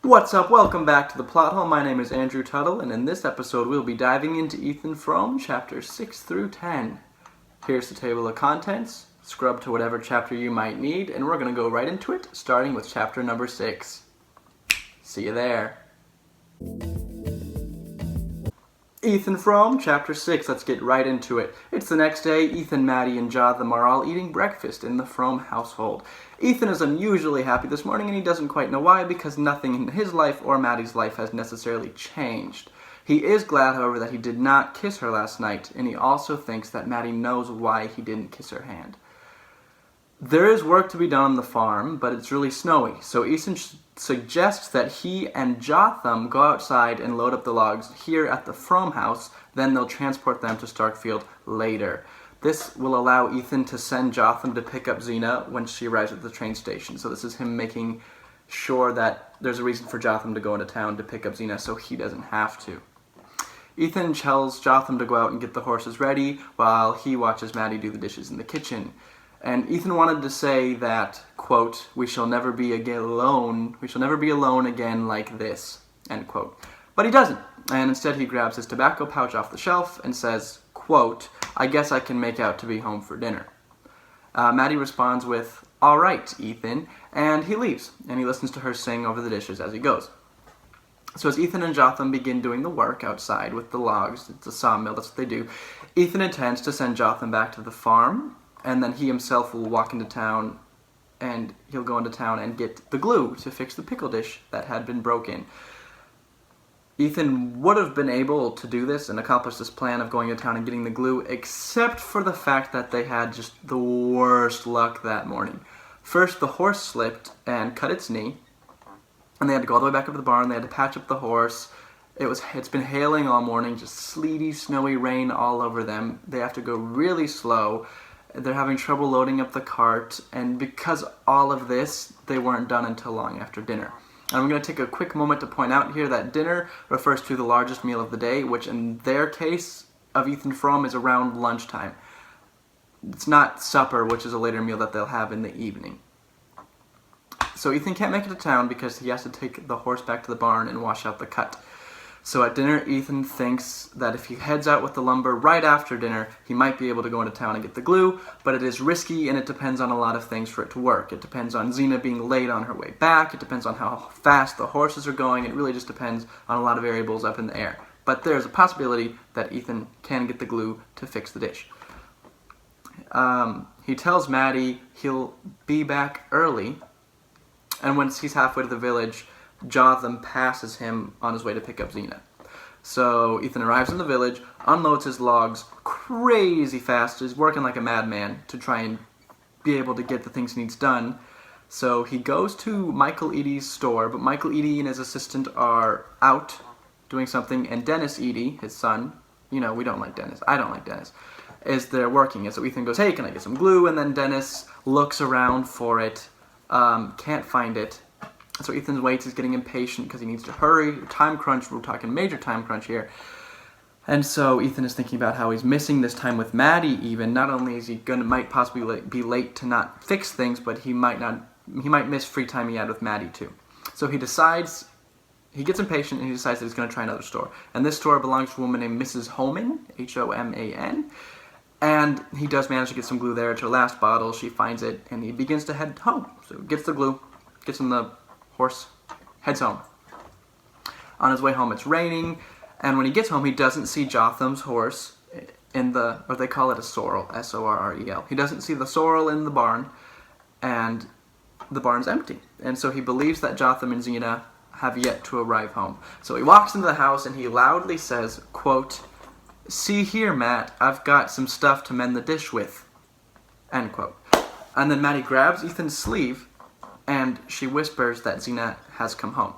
What's up? Welcome back to the Plot Hole. My name is Andrew Tuttle, and in this episode we'll be diving into Ethan Frome, chapters 6 through 10. Here's the table of contents. Scrub to whatever chapter you might need, and we're going to go right into it, starting with chapter number 6. See you there. Ethan Frome, chapter 6. Let's get right into it. It's the next day. Ethan, Maddie, and Jotham are all eating breakfast in the Frome household. Ethan is unusually happy this morning, and he doesn't quite know why, because nothing in his life or Maddie's life has necessarily changed. He is glad, however, that he did not kiss her last night, and he also thinks that Maddie knows why he didn't kiss her hand. There is work to be done on the farm, but it's really snowy, so Ethan suggests that he and Jotham go outside and load up the logs here at the Frome house, then they'll transport them to Starkfield later. This will allow Ethan to send Jotham to pick up Zeena when she arrives at the train station. So this is him making sure that there's a reason for Jotham to go into town to pick up Zeena so he doesn't have to. Ethan tells Jotham to go out and get the horses ready while he watches Maddie do the dishes in the kitchen. And Ethan wanted to say that, quote, "We shall never be alone again like this," end quote. But he doesn't, and instead he grabs his tobacco pouch off the shelf and says, quote, "I guess I can make out to be home for dinner." Maddie responds with, "All right, Ethan," and he leaves, and he listens to her sing over the dishes as he goes. So as Ethan and Jotham begin doing the work outside with the logs, it's a sawmill, that's what they do, Ethan intends to send Jotham back to the farm, and then he himself will walk into town, and he'll go into town and get the glue to fix the pickle dish that had been broken. Ethan would have been able to do this and accomplish this plan of going to town and getting the glue, except for the fact that they had just the worst luck that morning. First, the horse slipped and cut its knee, and they had to go all the way back up to the barn. They had to patch up the horse. It's been hailing all morning, just sleety, snowy rain all over them. They have to go really slow. They're having trouble loading up the cart, and because all of this, they weren't done until long after dinner. And I'm going to take a quick moment to point out here that dinner refers to the largest meal of the day, which in their case of Ethan Frome is around lunchtime. It's not supper, which is a later meal that they'll have in the evening. So Ethan can't make it to town because he has to take the horse back to the barn and wash out the cut. So at dinner, Ethan thinks that if he heads out with the lumber right after dinner, he might be able to go into town and get the glue, but it is risky and it depends on a lot of things for it to work. It depends on Zeena being late on her way back, it depends on how fast the horses are going, it really just depends on a lot of variables up in the air. But there's a possibility that Ethan can get the glue to fix the dish. He tells Maddie he'll be back early, and once he's halfway to the village, Jotham passes him on his way to pick up Zeena. So Ethan arrives in the village, unloads his logs crazy fast, he's working like a madman to try and be able to get the things he needs done. So he goes to Michael Eady's store, but Michael Eady and his assistant are out doing something, and Dennis Eady, his son, we don't like Dennis, I don't like Dennis, is there working. And so Ethan goes, "Hey, can I get some glue?" And then Dennis looks around for it, can't find it. So Ethan waits, he's getting impatient because he needs to hurry. Time crunch, we're talking major time crunch here. And so Ethan is thinking about how he's missing this time with Maddie even. Not only is he might possibly be late to not fix things, but he might miss free time he had with Maddie too. So he gets impatient and he decides that he's going to try another store. And this store belongs to a woman named Mrs. Homan, Homan. And he does manage to get some glue there. It's her last bottle. She finds it and he begins to head home. So he gets the glue, gets in the horse, heads home. On his way home, it's raining, and when he gets home, he doesn't see Jotham's horse or they call it a sorrel, S-O-R-R-E-L. He doesn't see the sorrel in the barn, and the barn's empty. And so he believes that Jotham and Zeena have yet to arrive home. So he walks into the house and he loudly says, quote, "See here, Matt, I've got some stuff to mend the dish with," end quote. And then Maddie grabs Ethan's sleeve and she whispers that Zeena has come home,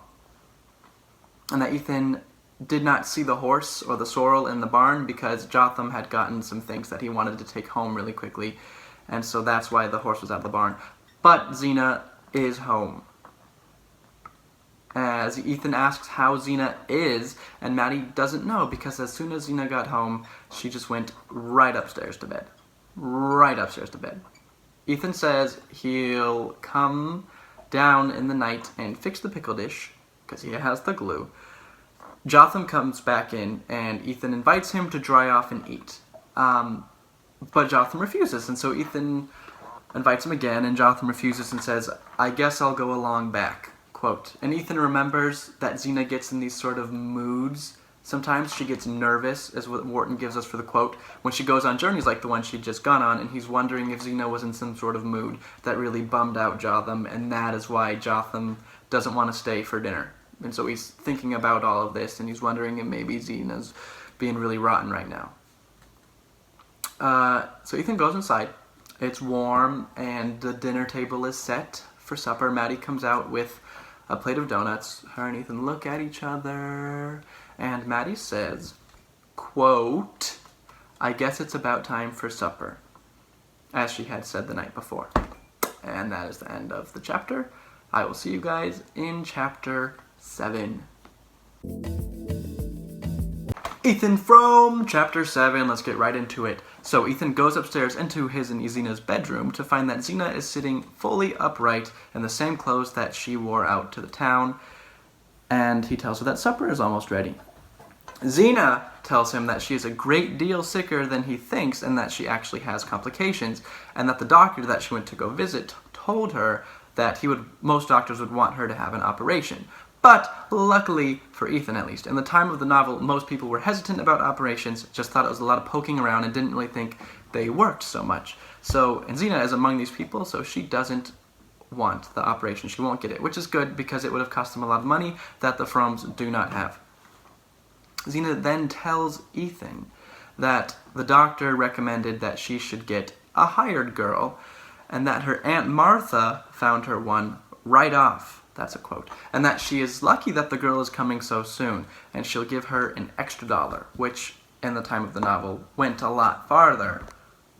and that Ethan did not see the horse or the sorrel in the barn because Jotham had gotten some things that he wanted to take home really quickly, and so that's why the horse was out of the barn. But Zeena is home. As Ethan asks how Zeena is, and Maddie doesn't know because as soon as Zeena got home, she just went right upstairs to bed. Ethan says he'll come down in the night and fix the pickle dish, because he has the glue. Jotham comes back in, and Ethan invites him to dry off and eat. But Jotham refuses, and so Ethan invites him again, and Jotham refuses and says, "I guess I'll go along back," quote. And Ethan remembers that Zeena gets in these sort of moods. Sometimes she gets nervous, is what Wharton gives us for the quote, when she goes on journeys like the one she'd just gone on, and he's wondering if Zeena was in some sort of mood that really bummed out Jotham, and that is why Jotham doesn't want to stay for dinner. And so he's thinking about all of this, and he's wondering if maybe Zeena's being really rotten right now. So Ethan goes inside. It's warm, and the dinner table is set for supper. Maddie comes out with a plate of donuts. Her and Ethan look at each other, and Maddie says, quote, "I guess it's about time for supper," as she had said the night before. And that is the end of the chapter. I will see you guys in Chapter 7. Ethan Frome, Chapter 7. Let's get right into it. So Ethan goes upstairs into his and Zeena's bedroom to find that Zeena is sitting fully upright in the same clothes that she wore out to the town, and he tells her that supper is almost ready. Zeena tells him that she is a great deal sicker than he thinks, and that she actually has complications, and that the doctor that she went to go visit told her that most doctors would want her to have an operation. But luckily, for Ethan at least, in the time of the novel, most people were hesitant about operations, just thought it was a lot of poking around and didn't really think they worked so much. And Zeena is among these people, so she doesn't want the operation. She won't get it, which is good because it would have cost them a lot of money that the Fromes do not have. Zeena then tells Ethan that the doctor recommended that she should get a hired girl, and that her Aunt Martha found her one right off. That's a quote. And that she is lucky that the girl is coming so soon, and she'll give her an extra $1, which, in the time of the novel, went a lot farther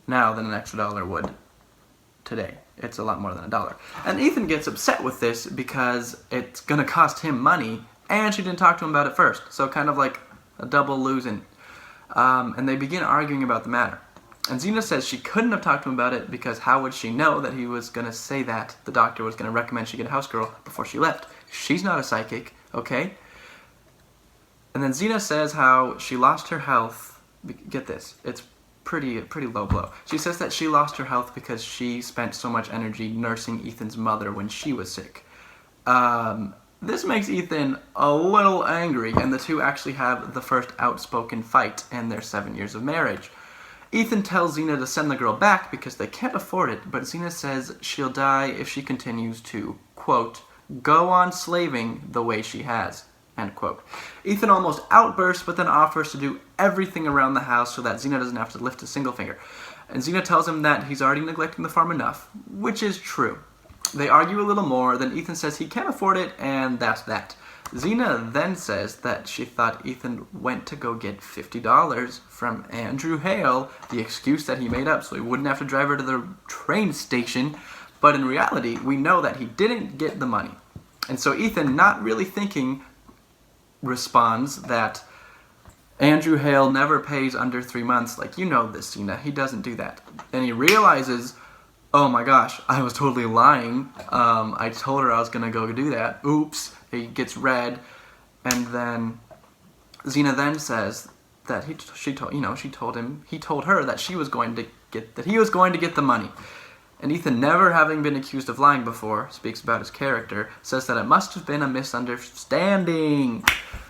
now than an extra $1 would today. It's a lot more than $1. And Ethan gets upset with this because it's going to cost him money, and she didn't talk to him about it first. So kind of like a double losing. And they begin arguing about the matter. And Zeena says she couldn't have talked to him about it because how would she know that he was going to say that the doctor was going to recommend she get a house girl before she left? She's not a psychic, okay? And then Zeena says how she lost her health. Get this, it's pretty low blow. She says that she lost her health because she spent so much energy nursing Ethan's mother when she was sick. This makes Ethan a little angry, and the two actually have the first outspoken fight in their 7 years of marriage. Ethan tells Zeena to send the girl back because they can't afford it, but Zeena says she'll die if she continues to, quote, "go on slaving the way she has," end quote. Ethan almost outbursts, but then offers to do everything around the house so that Zeena doesn't have to lift a single finger. And Zeena tells him that he's already neglecting the farm enough, which is true. They argue a little more, then Ethan says he can't afford it, and that's that. Zeena then says that she thought Ethan went to go get $50 from Andrew Hale, the excuse that he made up so he wouldn't have to drive her to the train station, but in reality, we know that he didn't get the money. And so Ethan, not really thinking, responds that Andrew Hale never pays under 3 months. Like, you know this, Zeena, he doesn't do that. And he realizes, oh my gosh, I was totally lying. I told her I was going to go do that. Oops. He gets red, and then Zeena then says that he told her that he was going to get the money. And Ethan, never having been accused of lying before, speaks about his character, says that it must have been a misunderstanding.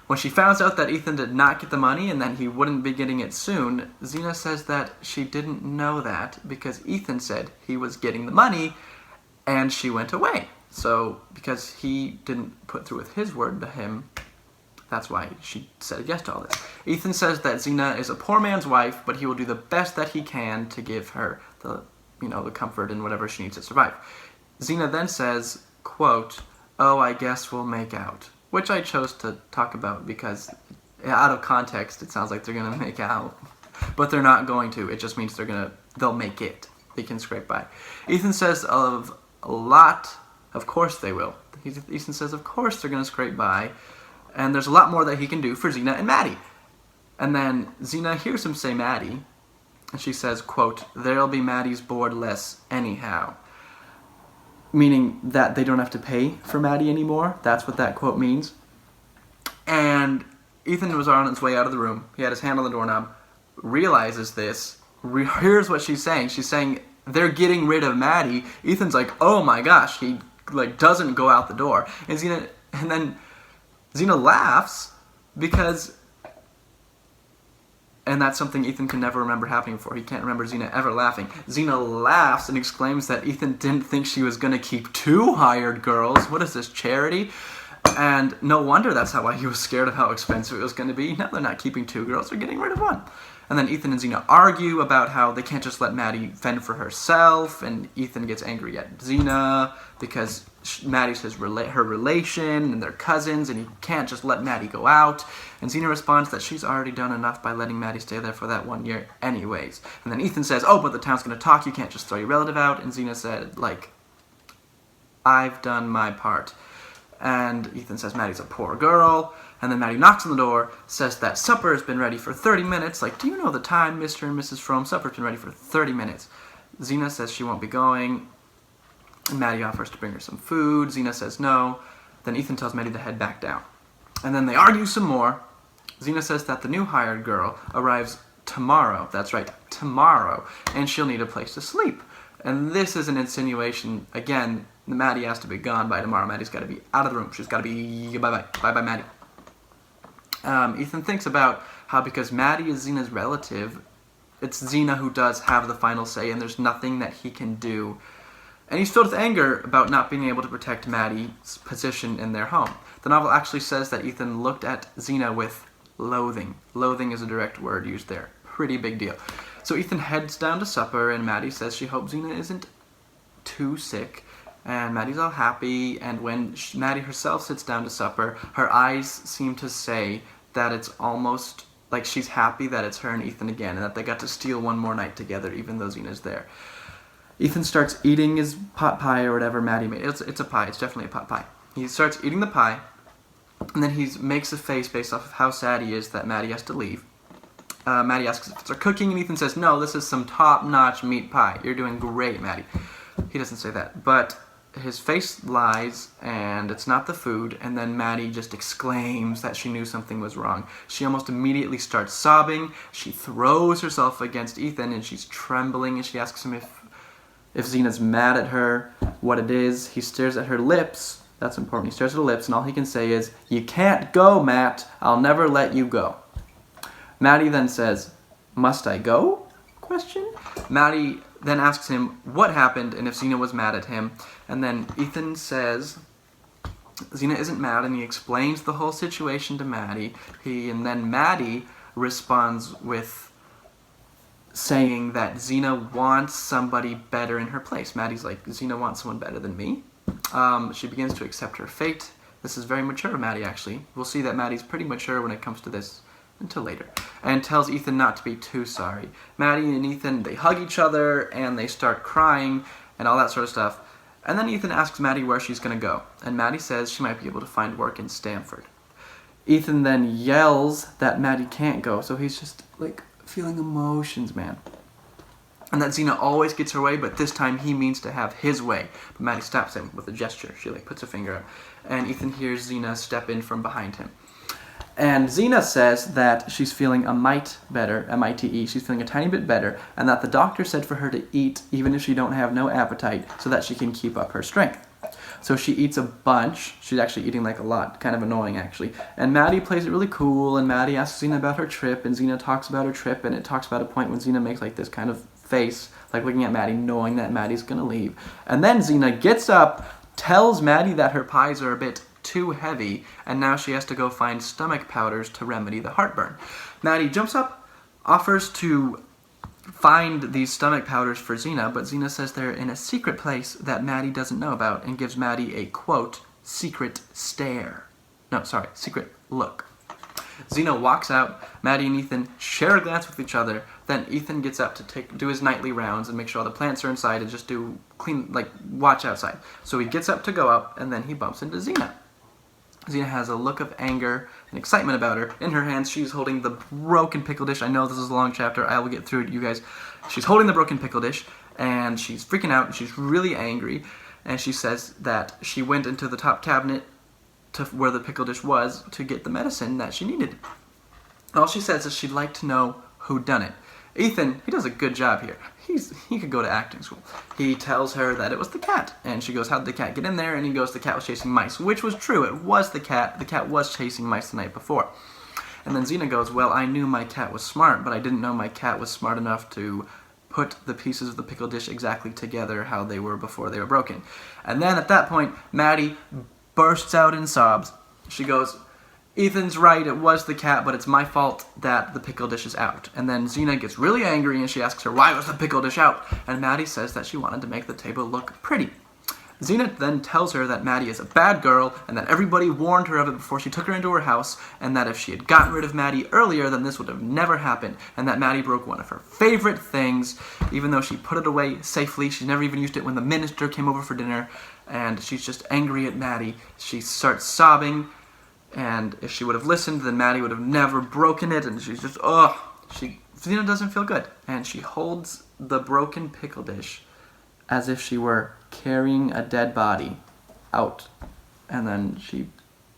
When she finds out that Ethan did not get the money and that he wouldn't be getting it soon, Zeena says that she didn't know that because Ethan said he was getting the money, and she went away. So, because he didn't put through with his word to him, that's why she said yes to all this. Ethan says that Zeena is a poor man's wife, but he will do the best that he can to give her the comfort and whatever she needs to survive. Zeena then says, quote, "oh, I guess we'll make out," which I chose to talk about because out of context, it sounds like they're going to make out, but they're not going to. It just means they'll make it. They can scrape by. Ethan says of course they will. Ethan says, of course they're going to scrape by, and there's a lot more that he can do for Zeena and Maddie. And then Zeena hears him say Maddie, and she says, quote, "there'll be Maddie's board less anyhow," meaning that they don't have to pay for Maddie anymore. That's what that quote means. And Ethan was on his way out of the room. He had his hand on the doorknob, realizes this, hears what she's saying. She's saying, they're getting rid of Maddie. Ethan's like, oh my gosh. He doesn't go out the door. And then Zeena laughs because, and that's something Ethan can never remember happening before. He can't remember Zeena ever laughing. Zeena laughs and exclaims that Ethan didn't think she was going to keep 2 hired girls. What is this, charity? And no wonder that's why he was scared of how expensive it was going to be. Now they're not keeping 2 girls, they're getting rid of 1. And then Ethan and Zeena argue about how they can't just let Maddie fend for herself, and Ethan gets angry at Zeena because Maddie's her relation, and they're cousins, and he can't just let Maddie go out. And Zeena responds that she's already done enough by letting Maddie stay there for that 1 year anyways. And then Ethan says, oh, but the town's going to talk, you can't just throw your relative out. And Zeena said, I've done my part. And Ethan says Maddie's a poor girl. And then Maddie knocks on the door, says that supper has been ready for 30 minutes. Do you know the time, Mr. and Mrs. Frome? Supper's been ready for 30 minutes. Zeena says she won't be going. And Maddie offers to bring her some food. Zeena says no. Then Ethan tells Maddie to head back down. And then they argue some more. Zeena says that the new hired girl arrives tomorrow. That's right, tomorrow. And she'll need a place to sleep. And this is an insinuation, again, Maddie has to be gone by tomorrow. Maddie's got to be out of the room. She's got to be bye-bye. Bye-bye, Maddie. Ethan thinks about how because Maddie is Zeena's relative, it's Zeena who does have the final say, and there's nothing that he can do. And he's filled with anger about not being able to protect Maddie's position in their home. The novel actually says that Ethan looked at Zeena with loathing. Loathing is a direct word used there. Pretty big deal. So Ethan heads down to supper, and Maddie says she hopes Zeena isn't too sick. And Maddie's all happy, and when Maddie herself sits down to supper, her eyes seem to say that it's almost like she's happy that it's her and Ethan again, and that they got to steal one more night together, even though Zeena's there. Ethan starts eating his pot pie or whatever Maddie made. It's a pie. It's definitely a pot pie. He starts eating the pie, and then he makes a face based off of how sad he is that Maddie has to leave. Maddie asks if it's her cooking, and Ethan says, no, this is some top-notch meat pie. You're doing great, Maddie. He doesn't say that, but his face lies, and it's not the food, and then Maddie just exclaims that she knew something was wrong. She almost immediately starts sobbing. She throws herself against Ethan, and she's trembling, and she asks him if Zeena's mad at her, what it is. He stares at her lips. That's important. He stares at her lips, and all he can say is, you can't go, Matt. I'll never let you go. Maddie then says, must I go? Maddie then asks him what happened and if Zeena was mad at him. And then Ethan says Zeena isn't mad, and he explains the whole situation to Maddie. And then Maddie responds with saying that Zeena wants somebody better in her place. Maddie's like, Zeena wants someone better than me. She begins to accept her fate. This is very mature of Maddie, actually. We'll see that Maddie's pretty mature when it comes to this until later, and tells Ethan not to be too sorry. Maddie and Ethan, they hug each other, and they start crying, and all that sort of stuff. And then Ethan asks Maddie where she's going to go, and Maddie says she might be able to find work in Stamford. Ethan then yells that Maddie can't go, so he's just, feeling emotions, man. And that Zeena always gets her way, but this time he means to have his way. But Maddie stops him with a gesture. She, puts her finger up, and Ethan hears Zeena step in from behind him. And Zeena says that she's feeling a mite better, M-I-T-E, she's feeling a tiny bit better, and that the doctor said for her to eat even if she don't have no appetite so that she can keep up her strength. So she eats a bunch. She's actually eating a lot, kind of annoying actually. And Maddie plays it really cool, and Maddie asks Zeena about her trip, and Zeena talks about her trip, and it talks about a point when Zeena makes this kind of face, looking at Maddie, knowing that Maddie's gonna leave. And then Zeena gets up, tells Maddie that her pies are a bit too heavy, and now she has to go find stomach powders to remedy the heartburn. Maddie jumps up, offers to find these stomach powders for Zeena, but Zeena says they're in a secret place that Maddie doesn't know about, and gives Maddie a, quote, secret stare. No, sorry, secret look. Zeena walks out. Maddie and Ethan share a glance with each other. Then Ethan gets up to do his nightly rounds and make sure all the plants are inside and just do watch outside. So he gets up to go up, and then he bumps into Zeena. Zeena has a look of anger and excitement about her. In her hands, she's holding the broken pickle dish. I know this is a long chapter. I will get through it, you guys. She's holding the broken pickle dish, and she's freaking out, and she's really angry. And she says that she went into the top cabinet to where the pickle dish was to get the medicine that she needed. All she says is she'd like to know who done it. Ethan, he does a good job here. He could go to acting school. He tells her that it was the cat, and she goes, "How did the cat get in there?" And he goes, "The cat was chasing mice," which was true. It was the cat. The cat was chasing mice the night before. And then Zeena goes, "Well, I knew my cat was smart, but I didn't know my cat was smart enough to put the pieces of the pickle dish exactly together how they were before they were broken." And then at that point, Maddie bursts out in sobs. She goes, "Ethan's right, it was the cat, but it's my fault that the pickle dish is out." And then Zeena gets really angry and she asks her, "Why was the pickle dish out?" And Maddie says that she wanted to make the table look pretty. Zeena then tells her that Maddie is a bad girl and that everybody warned her of it before she took her into her house, and that if she had gotten rid of Maddie earlier, then this would have never happened, and that Maddie broke one of her favorite things, even though she put it away safely. She never even used it when the minister came over for dinner, and she's just angry at Maddie. She starts sobbing, and if she would have listened, then Maddie would have never broken it, and she's just, Zeena doesn't feel good, and she holds the broken pickle dish as if she were carrying a dead body out, and then she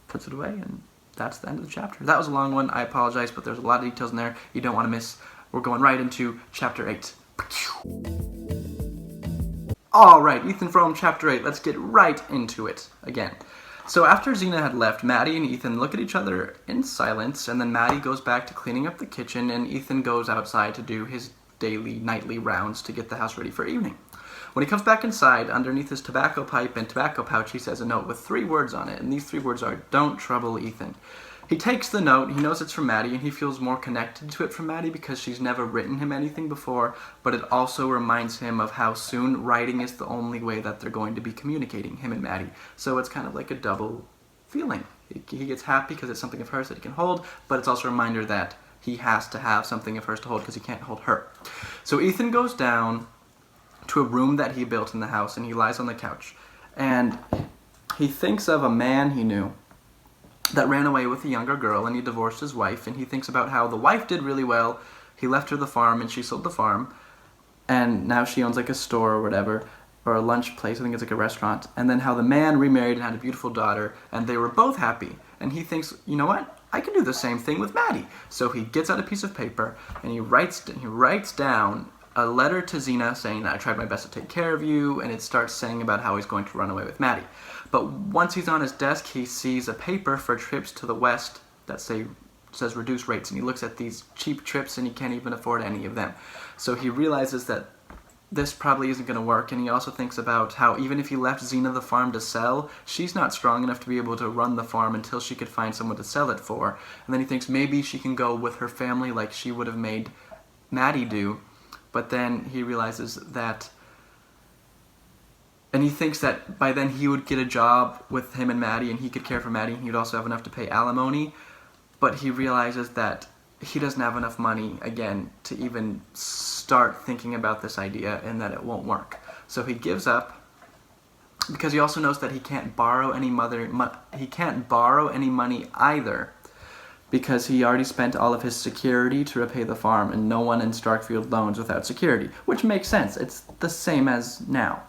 puts it away, and that's the end of the chapter. That was a long one, I apologize, but there's a lot of details in there you don't want to miss. We're going right into chapter 8. Alright, Ethan Frome chapter 8, let's get right into it again. So after Zeena had left, Maddie and Ethan look at each other in silence, and then Maddie goes back to cleaning up the kitchen, and Ethan goes outside to do his nightly rounds to get the house ready for evening. When he comes back inside, underneath his tobacco pipe and tobacco pouch, he says a note with 3 words on it, and these 3 words are, "Don't trouble Ethan." He takes the note, he knows it's from Maddie, and he feels more connected to it from Maddie because she's never written him anything before, but it also reminds him of how soon writing is the only way that they're going to be communicating, him and Maddie. So it's kind of like a double feeling. He gets happy because it's something of hers that he can hold, but it's also a reminder that he has to have something of hers to hold because he can't hold her. So Ethan goes down to a room that he built in the house, and he lies on the couch, and he thinks of a man he knew that ran away with a younger girl, and he divorced his wife, and he thinks about how the wife did really well. He left her the farm, and she sold the farm, and now she owns like a store or whatever, or a lunch place, I think it's like a restaurant, and then how the man remarried and had a beautiful daughter, and they were both happy, and he thinks, you know what, I can do the same thing with Maddie. So he gets out a piece of paper, and he writes down a letter to Zeena saying that I tried my best to take care of you, and it starts saying about how he's going to run away with Maddie. But once he's on his desk, he sees a paper for trips to the west that says reduced rates, and he looks at these cheap trips and he can't even afford any of them. So he realizes that this probably isn't going to work, and he also thinks about how even if he left Zeena the farm to sell, she's not strong enough to be able to run the farm until she could find someone to sell it for. And then he thinks maybe she can go with her family like she would have made Maddie do. But then he realizes that, and he thinks that by then he would get a job with him and Maddie, and he could care for Maddie, and he would also have enough to pay alimony. But he realizes that he doesn't have enough money, again, to even start thinking about this idea, and that it won't work. So he gives up, because he also knows that he can't borrow any money either, because he already spent all of his security to repay the farm, and no one in Starkfield loans without security, which makes sense. It's the same as now.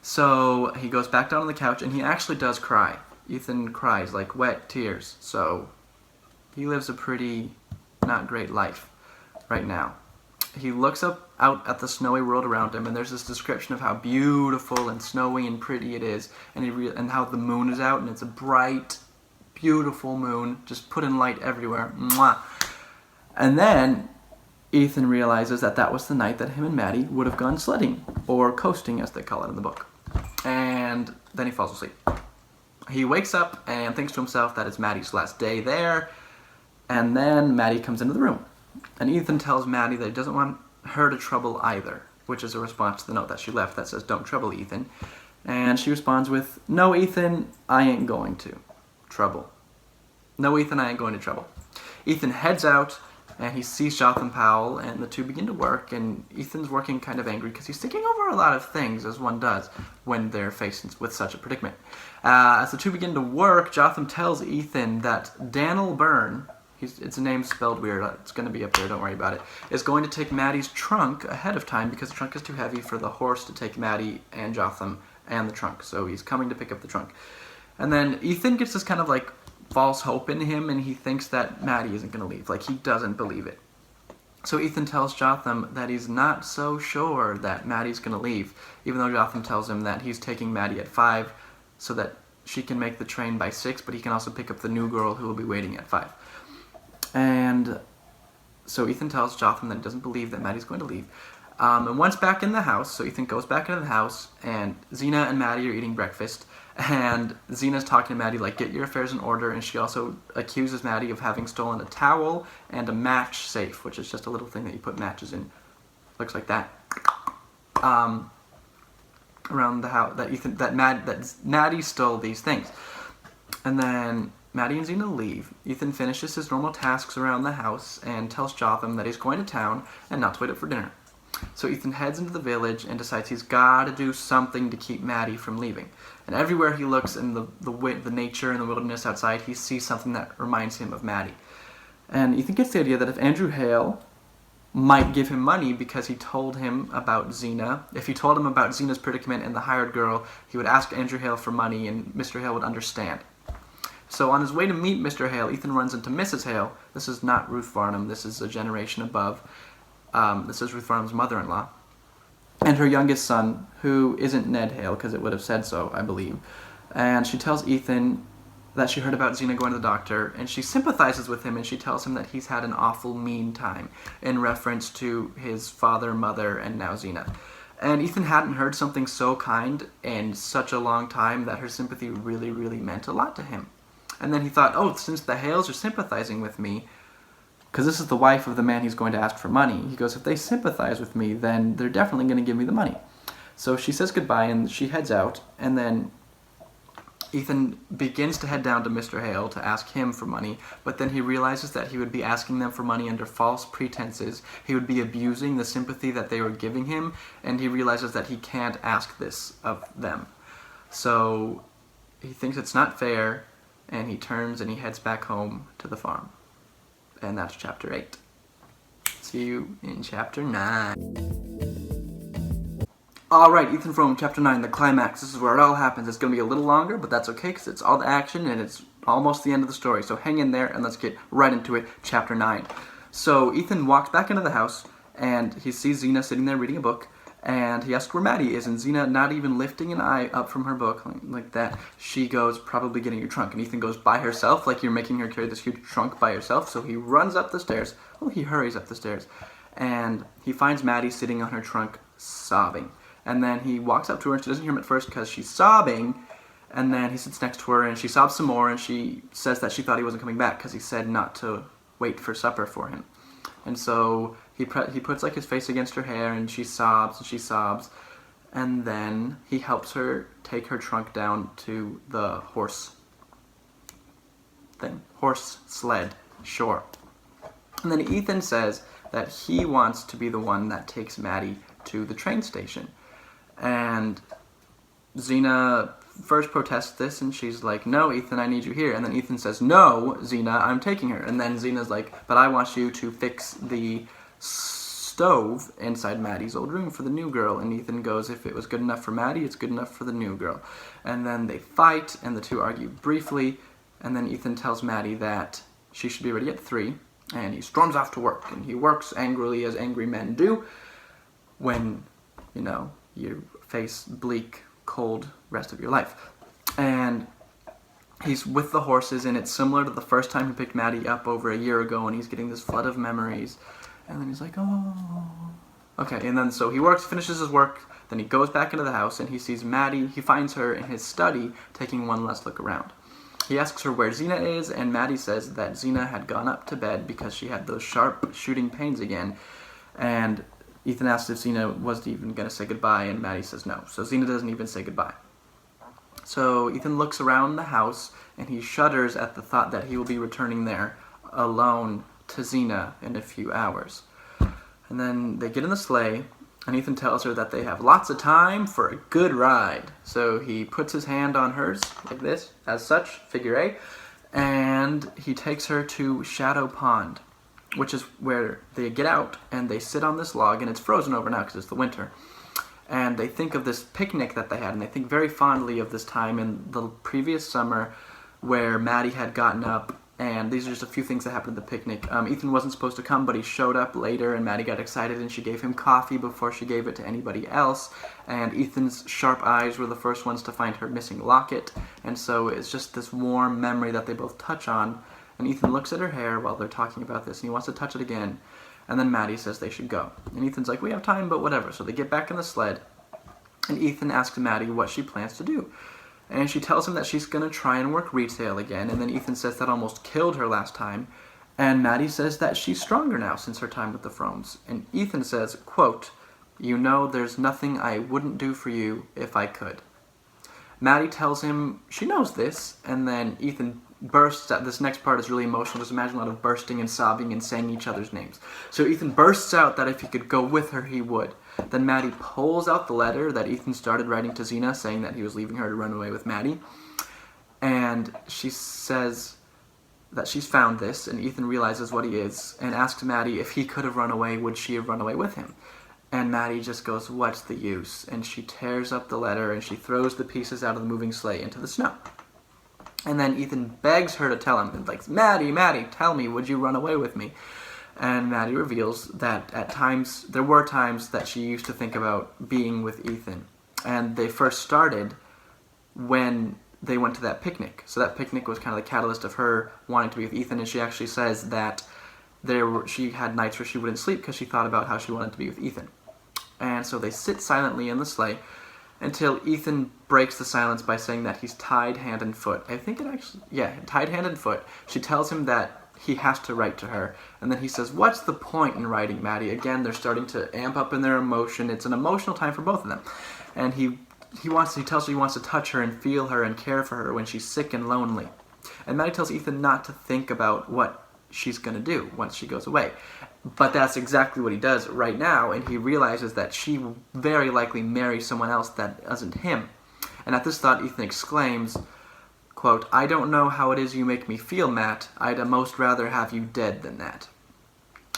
So he goes back down on the couch, and he actually does cry. Ethan cries, like wet tears. So he lives a pretty not great life right now. He looks out at the snowy world around him, and there's this description of how beautiful and snowy and pretty it is, and how the moon is out, and it's a bright, beautiful moon, just put in light everywhere. Mwah. And then Ethan realizes that that was the night that him and Maddie would have gone sledding, or coasting as they call it in the book. And then he falls asleep. He wakes up and thinks to himself that it's Maddie's last day there, and then Maddie comes into the room. And Ethan tells Maddie that he doesn't want her to trouble either, which is a response to the note that she left that says, "Don't trouble Ethan." And she responds with, "No, Ethan, I ain't going to trouble. No, Ethan, I ain't going to trouble." Ethan heads out, and he sees Jotham Powell, and the two begin to work, and Ethan's working kind of angry because he's thinking over a lot of things, as one does when they're faced with such a predicament. As the two begin to work, Jotham tells Ethan that Daniel Byrne, it's a name spelled weird, it's going to be up there, don't worry about it, is going to take Maddie's trunk ahead of time because the trunk is too heavy for the horse to take Maddie and Jotham and the trunk, so he's coming to pick up the trunk. And then Ethan gets this kind of like false hope in him, and he thinks that Maddie isn't going to leave. Like, he doesn't believe it. So Ethan tells Jotham that he's not so sure that Maddie's going to leave, even though Jotham tells him that he's taking Maddie at 5 so that she can make the train by 6, but he can also pick up the new girl who will be waiting at 5. And so Ethan tells Jotham that he doesn't believe that Maddie's going to leave. And once back in the house, so Ethan goes back into the house, and Zeena and Maddie are eating breakfast, and Zeena's talking to Maddie like, get your affairs in order, and she also accuses Maddie of having stolen a towel and a match safe, which is just a little thing that you put matches in. Looks like that. Around the house, that Maddie stole these things. And then Maddie and Zeena leave. Ethan finishes his normal tasks around the house and tells Jotham that he's going to town and not to wait up for dinner. So Ethan heads into the village and decides he's got to do something to keep Maddie from leaving. And everywhere he looks in the nature and the wilderness outside, he sees something that reminds him of Maddie. And Ethan gets the idea that if Andrew Hale might give him money because he told him about Zeena, if he told him about Zeena's predicament and the hired girl, he would ask Andrew Hale for money and Mr. Hale would understand. So on his way to meet Mr. Hale, Ethan runs into Mrs. Hale. This is not Ruth Varnum. This is a generation above. This is Ruth Varnum's mother-in-law. And her youngest son, who isn't Ned Hale, because it would have said so, I believe. And she tells Ethan that she heard about Zeena going to the doctor, and she sympathizes with him, and she tells him that he's had an awful mean time, in reference to his father, mother, and now Zeena. And Ethan hadn't heard something so kind in such a long time that her sympathy really, really meant a lot to him. And then he thought, oh, since the Hales are sympathizing with me, because this is the wife of the man he's going to ask for money, he goes, if they sympathize with me, then they're definitely going to give me the money. So she says goodbye, and she heads out, and then Ethan begins to head down to Mr. Hale to ask him for money, but then he realizes that he would be asking them for money under false pretenses. He would be abusing the sympathy that they were giving him, and he realizes that he can't ask this of them. So he thinks it's not fair, and he turns and he heads back home to the farm. And that's chapter 8. See you in chapter 9. Alright, Ethan Frome, chapter 9, the climax. This is where it all happens. It's going to be a little longer, but that's okay, because it's all the action, and it's almost the end of the story. So hang in there, and let's get right into it, chapter 9. So Ethan walks back into the house, and he sees Zeena sitting there reading a book, and he asks where Maddie is, and Zeena, not even lifting an eye up from her book like that, she goes, probably getting your trunk. And Ethan goes, by herself? Like you're making her carry this huge trunk by herself? So he runs up the stairs. Oh, he hurries up the stairs. And he finds Maddie sitting on her trunk, sobbing. And then he walks up to her, and she doesn't hear him at first because she's sobbing. And then he sits next to her, and she sobs some more, and she says that she thought he wasn't coming back because he said not to wait for supper for him. And so he puts like his face against her hair, and she sobs, and then he helps her take her trunk down to the horse sled shore. And then Ethan says that he wants to be the one that takes Maddie to the train station. And Zeena first protests this, and she's like, no, Ethan, I need you here. And then Ethan says, no, Zeena, I'm taking her. And then Zeena's like, but I want you to fix the stove inside Maddie's old room for the new girl. And Ethan goes, if it was good enough for Maddie, it's good enough for the new girl. And then they fight, and the two argue briefly, and then Ethan tells Maddie that she should be ready at 3, and he storms off to work, and he works angrily as angry men do when, you know, you face bleak, cold rest of your life. And he's with the horses, and it's similar to the first time he picked Maddie up over a year ago, and he's getting this flood of memories. And then he's like, oh. Okay, and then so he finishes his work, then he goes back into the house, and he sees Maddie. He finds her in his study, taking one last look around. He asks her where Zeena is, and Maddie says that Zeena had gone up to bed because she had those sharp shooting pains again. And Ethan asks if Zeena was even going to say goodbye, and Maddie says no. So Zeena doesn't even say goodbye. So Ethan looks around the house, and he shudders at the thought that he will be returning there alone to Zeena in a few hours. And then they get in the sleigh, and Ethan tells her that they have lots of time for a good ride. So he puts his hand on hers, like this, as such, figure A, and he takes her to Shadow Pond, which is where they get out, and they sit on this log, and it's frozen over now because it's the winter. And they think of this picnic that they had, and they think very fondly of this time in the previous summer where Maddie had gotten up, and these are just a few things that happened at the picnic. Ethan wasn't supposed to come, but he showed up later, and Maddie got excited, and she gave him coffee before she gave it to anybody else, and Ethan's sharp eyes were the first ones to find her missing locket, and so it's just this warm memory that they both touch on, and Ethan looks at her hair while they're talking about this, and he wants to touch it again, and then Maddie says they should go. And Ethan's like, we have time, but whatever. So they get back in the sled, and Ethan asks Maddie what she plans to do. And she tells him that she's going to try and work retail again, and then Ethan says that almost killed her last time, and Maddie says that she's stronger now since her time with the Fromes. And Ethan says, quote, "You know there's nothing I wouldn't do for you if I could." Maddie tells him she knows this, and then Ethan bursts out. This next part is really emotional. Just imagine a lot of bursting and sobbing and saying each other's names. So Ethan bursts out that if he could go with her, he would. Then Maddie pulls out the letter that Ethan started writing to Zeena, saying that he was leaving her to run away with Maddie. And she says that she's found this, and Ethan realizes what he is, and asks Maddie if he could have run away, would she have run away with him? And Maddie just goes, what's the use? And she tears up the letter, and she throws the pieces out of the moving sleigh into the snow. And then Ethan begs her to tell him, and like, Maddie, tell me, would you run away with me? And Maddie reveals that at times, there were times that she used to think about being with Ethan. And they first started when they went to that picnic. So that picnic was kind of the catalyst of her wanting to be with Ethan, and she actually says that she had nights where she wouldn't sleep because she thought about how she wanted to be with Ethan. And so they sit silently in the sleigh until Ethan breaks the silence by saying that he's tied hand and foot. I think it actually, tied hand and foot. She tells him that he has to write to her. And then he says, what's the point in writing, Maddie? Again, they're starting to amp up in their emotion. It's an emotional time for both of them. And he tells her he wants to touch her and feel her and care for her when she's sick and lonely. And Maddie tells Ethan not to think about what she's going to do once she goes away. But that's exactly what he does right now, and he realizes that she will very likely marry someone else that isn't him. And at this thought, Ethan exclaims, quote, "I don't know how it is you make me feel, Matt. I'd most rather have you dead than that."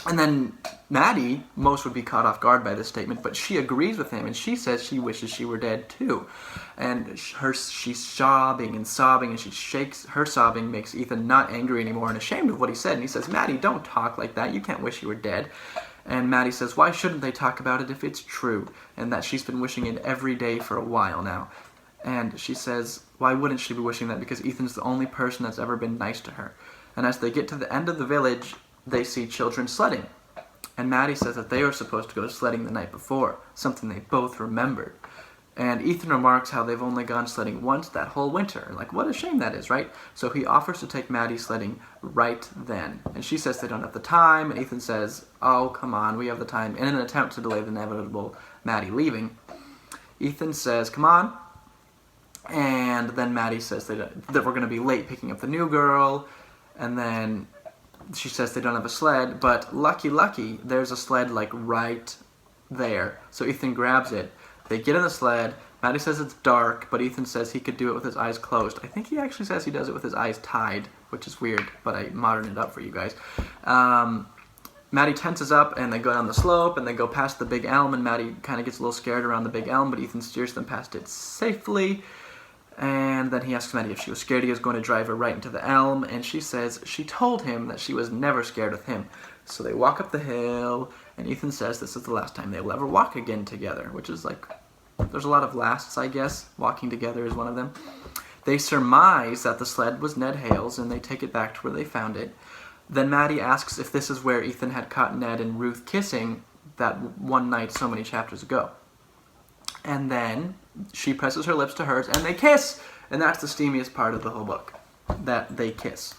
And then Maddie, most would be caught off guard by this statement, but she agrees with him, and she says she wishes she were dead too. And she's sobbing and sobbing, and she shakes. Her sobbing makes Ethan not angry anymore and ashamed of what he said. And he says, Maddie, don't talk like that. You can't wish you were dead. And Maddie says, why shouldn't they talk about it if it's true? And that she's been wishing it every day for a while now. And she says, why wouldn't she be wishing that? Because Ethan's the only person that's ever been nice to her. And as they get to the end of the village, they see children sledding. And Maddie says that they were supposed to go sledding the night before, something they both remembered. And Ethan remarks how they've only gone sledding once that whole winter. Like, what a shame that is, right? So he offers to take Maddie sledding right then. And she says they don't have the time, and Ethan says, oh, come on, we have the time, in an attempt to delay the inevitable Maddie leaving. Ethan says, come on. And then Maddie says that we're going to be late picking up the new girl. And then she says they don't have a sled, but lucky, there's a sled, like, right there. So Ethan grabs it. They get in the sled. Maddie says it's dark, but Ethan says he could do it with his eyes closed. I think he actually says he does it with his eyes tied, which is weird, but I moderned it up for you guys. Maddie tenses up, and they go down the slope, and they go past the big elm, and Maddie kind of gets a little scared around the big elm, but Ethan steers them past it safely. And then he asks Maddie if she was scared he was going to drive her right into the elm, and she says she told him that she was never scared with him. So they walk up the hill, and Ethan says this is the last time they will ever walk again together, which is like, there's a lot of lasts, I guess. Walking together is one of them. They surmise that the sled was Ned Hale's, and they take it back to where they found it. Then Maddie asks if this is where Ethan had caught Ned and Ruth kissing that one night so many chapters ago. And then she presses her lips to hers, and they kiss! And that's the steamiest part of the whole book, that they kiss.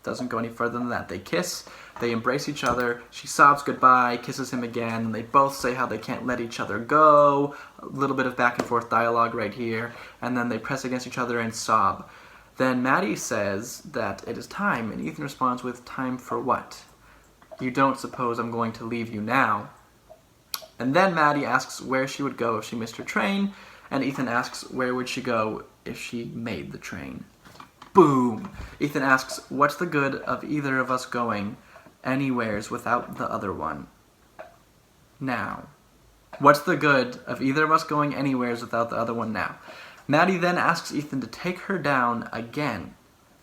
Doesn't go any further than that. They kiss, they embrace each other, she sobs goodbye, kisses him again, and they both say how they can't let each other go. A little bit of back and forth dialogue right here, and then they press against each other and sob. Then Maddie says that it is time, and Ethan responds with, time for what? You don't suppose I'm going to leave you now? And then Maddie asks where she would go if she missed her train, and Ethan asks where would she go if she made the train. Boom! Ethan asks, what's the good of either of us going anywheres without the other one? Now, What's the good of either of us going anywheres without the other one now? Maddie then asks Ethan to take her down again.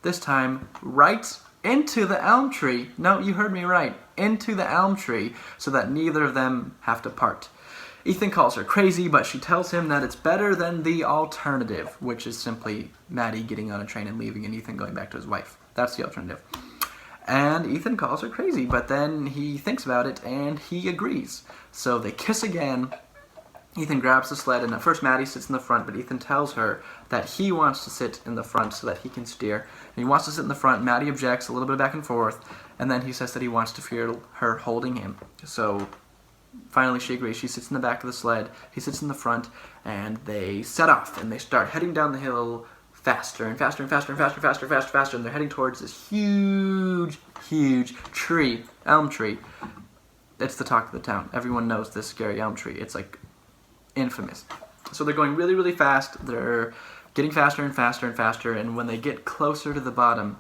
This time, right into the elm tree. No, you heard me right. Into the elm tree, so that neither of them have to part. Ethan calls her crazy, but she tells him that it's better than the alternative, which is simply Maddie getting on a train and leaving and Ethan going back to his wife. That's the alternative. And Ethan calls her crazy, but then he thinks about it and he agrees. So they kiss again. Ethan grabs the sled, and at first Maddie sits in the front, but Ethan tells her that he wants to sit in the front so that he can steer. And he wants to sit in the front. Maddie objects, a little bit back and forth, and then he says that he wants to feel her holding him. So finally she agrees. She sits in the back of the sled, he sits in the front, and they set off, and they start heading down the hill faster and faster and faster and faster and faster and faster and faster, and they're heading towards this huge, huge tree, elm tree. It's the talk of the town. Everyone knows this scary elm tree. It's like infamous. So they're going really, really fast. They're getting faster and faster and faster, and when they get closer to the bottom,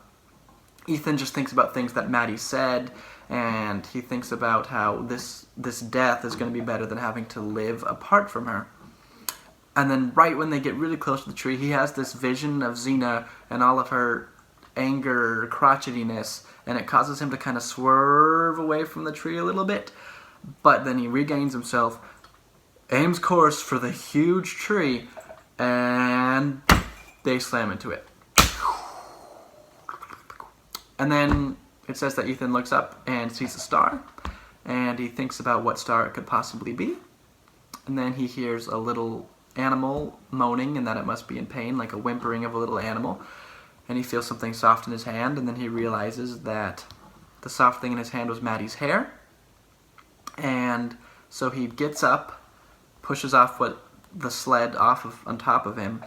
Ethan just thinks about things that Maddie said, and he thinks about how this death is going to be better than having to live apart from her. And then right when they get really close to the tree, he has this vision of Zeena and all of her anger, crotchetiness, and it causes him to kind of swerve away from the tree a little bit. But then he regains himself, aims course for the huge tree, and they slam into it. And then it says that Ethan looks up and sees a star, and he thinks about what star it could possibly be. And then he hears a little animal moaning, and that it must be in pain, like a whimpering of a little animal. And he feels something soft in his hand, and then he realizes that the soft thing in his hand was Maddie's hair. And so he gets up, pushes off the sled on top of him,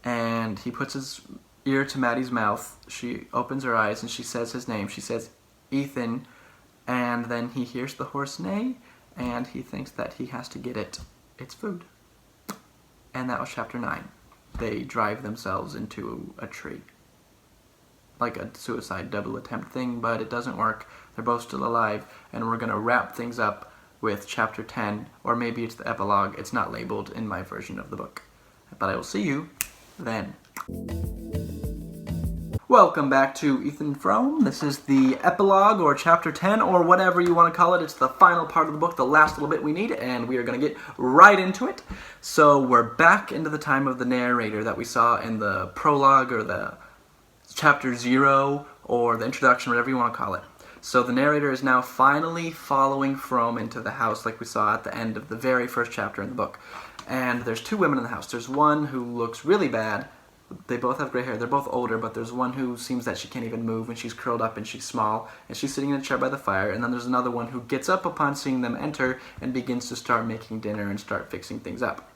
and he puts his ear to Maddie's mouth. She opens her eyes and she says his name. She says, Ethan, and then he hears the horse neigh, and he thinks that he has to get its food. And that was chapter 9. They drive themselves into a tree. Like a suicide double attempt thing, but it doesn't work. They're both still alive, and we're going to wrap things up with chapter 10, or maybe it's the epilogue. It's not labeled in my version of the book. But I will see you then. Welcome back to Ethan Frome. This is the epilogue, or chapter 10, or whatever you want to call it. It's the final part of the book, the last little bit we need, and we are going to get right into it. So we're back into the time of the narrator that we saw in the prologue, or the chapter 0, or the introduction, whatever you want to call it. So the narrator is now finally following Frome into the house like we saw at the end of the very first chapter in the book. And there's two women in the house. There's one who looks really bad. They both have gray hair. They're both older, but there's one who seems that she can't even move, and she's curled up and she's small, and she's sitting in a chair by the fire. And then there's another one who gets up upon seeing them enter and begins to start making dinner and start fixing things up.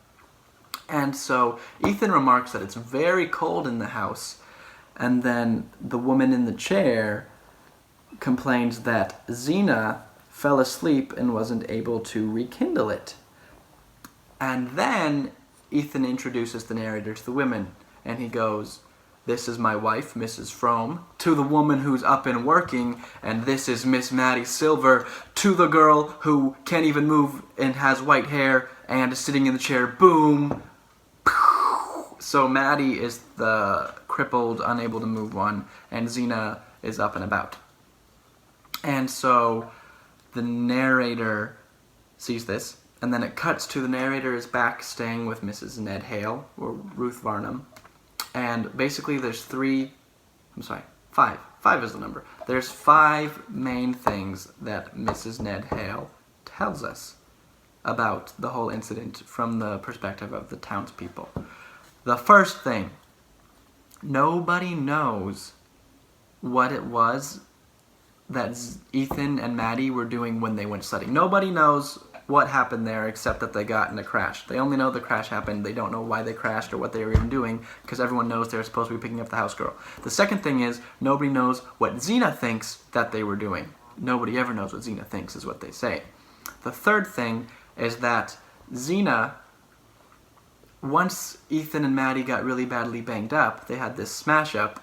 And so Ethan remarks that it's very cold in the house, and then the woman in the chair complains that Zeena fell asleep and wasn't able to rekindle it. And then Ethan introduces the narrator to the women, and he goes, "This is my wife, Mrs. Frome," to the woman who's up and working, and "This is Miss Maddie Silver," to the girl who can't even move and has white hair and is sitting in the chair. Boom! So Maddie is the crippled, unable to move one, and Zeena is up and about. And so the narrator sees this, and then it cuts to the narrator is back staying with Mrs. Ned Hale, or Ruth Varnum. And basically there's five. Five is the number. There's 5 main things that Mrs. Ned Hale tells us about the whole incident from the perspective of the townspeople. The first thing, nobody knows what it was that Ethan and Maddie were doing when they went sledding. Nobody knows what happened there except that they got in a crash. They only know the crash happened. They don't know why they crashed or what they were even doing, because everyone knows they're supposed to be picking up the house girl. The second thing is, nobody knows what Zeena thinks that they were doing. Nobody ever knows what Zeena thinks, is what they say. The third thing is that Zeena, once Ethan and Maddie got really badly banged up, they had this smash up,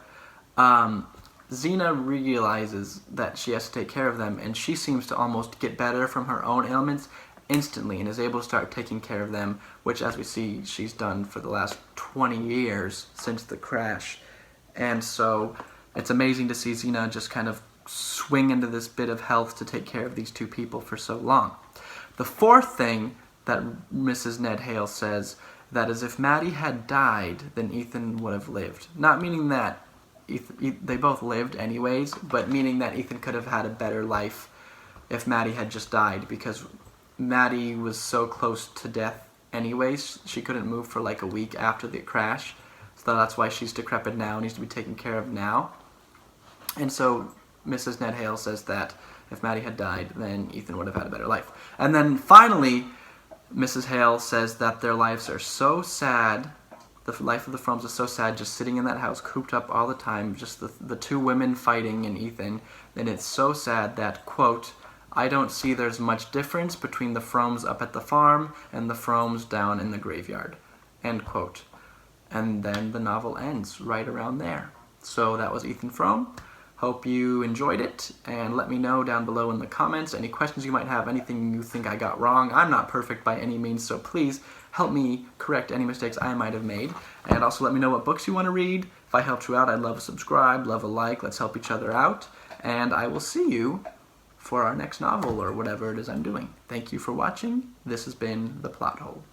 Zeena realizes that she has to take care of them, and she seems to almost get better from her own ailments instantly and is able to start taking care of them, which, as we see, she's done for the last 20 years since the crash. And so it's amazing to see Zeena just kind of swing into this bit of health to take care of these two people for so long. The fourth thing that Mrs. Ned Hale says, that is, if Maddie had died, then Ethan would have lived. Not meaning that they both lived anyways, but meaning that Ethan could have had a better life if Maddie had just died, because Maddie was so close to death anyways. She couldn't move for like a week after the crash, so that's why she's decrepit now, needs to be taken care of now. And so Mrs. Ned Hale says that if Maddie had died, then Ethan would have had a better life. And then finally, Mrs. Hale says that their lives are so sad, the life of the Fromes is so sad, just sitting in that house, cooped up all the time, just the two women fighting and Ethan, and it's so sad that, quote, I don't see there's much difference between the Fromes up at the farm and the Fromes down in the graveyard, end quote. And then the novel ends right around there. So that was Ethan Frome. Hope you enjoyed it, and let me know down below in the comments any questions you might have, anything you think I got wrong. I'm not perfect by any means, so please help me correct any mistakes I might have made. And also let me know what books you want to read. If I helped you out, I'd love a subscribe, love a like. Let's help each other out. And I will see you for our next novel or whatever it is I'm doing. Thank you for watching. This has been The Plot Hole.